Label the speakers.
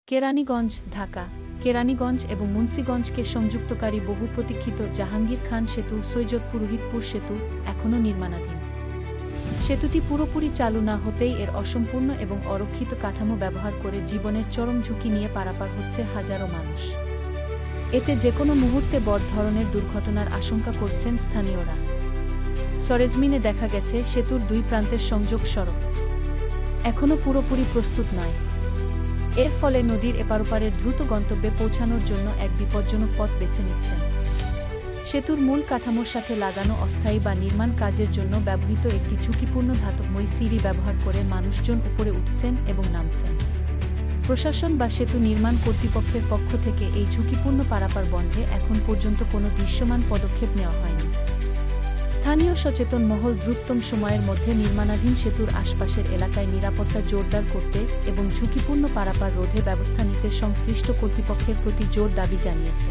Speaker 1: কেরানীগঞ্জ, ঢাকা। কেরানীগঞ্জ এবং মুন্সিগঞ্জকে সংযুক্তকারী বহু প্রতীক্ষিত জাহাঙ্গীর খান সেতু সৈয়দপুর-রোহিতপুর সেতু এখনও নির্মাণাধীন। সেতুটি পুরোপুরি চালু না হতেই এর অসম্পূর্ণ এবং অরক্ষিত কাঠামো ব্যবহার করে জীবনের চরম ঝুঁকি নিয়ে পারাপার হচ্ছে হাজারো মানুষ। এতে যেকোনো মুহূর্তে বড় ধরনের দুর্ঘটনার আশঙ্কা করছেন স্থানীয়রা। সরেজমিনে দেখা গেছে সেতুর দুই প্রান্তের সংযোগ সড়ক এখনও পুরোপুরি প্রস্তুত নয়। এর ফলে নদীর এপারোপারের দ্রুত গন্তব্যে পৌঁছানোর জন্য এক বিপজ্জনক পথ বেছে নিচ্ছেন। সেতুর মূল কাঠামোর সাথে লাগানো অস্থায়ী বা নির্মাণ কাজের জন্য ব্যবহৃত একটি ঝুঁকিপূর্ণ ধাতবময় সিঁড়ি ব্যবহার করে মানুষজন উপরে উঠছেন এবং নামছেন। প্রশাসন বা সেতু নির্মাণ কর্তৃপক্ষের পক্ষ থেকে এই ঝুঁকিপূর্ণ পারাপার বন্ধে এখন পর্যন্ত কোনো দৃশ্যমান পদক্ষেপ নেওয়া হয়নি। স্থানীয় সচেতন মহল দ্রুততম সময়ের মধ্যে নির্মাণাধীন সেতুর আশপাশের এলাকায় নিরাপত্তা জোরদার করতে এবং ঝুঁকিপূর্ণ পারাপার রোধে ব্যবস্থা নিতে সংশ্লিষ্ট কর্তৃপক্ষের প্রতি জোর দাবি জানিয়েছে।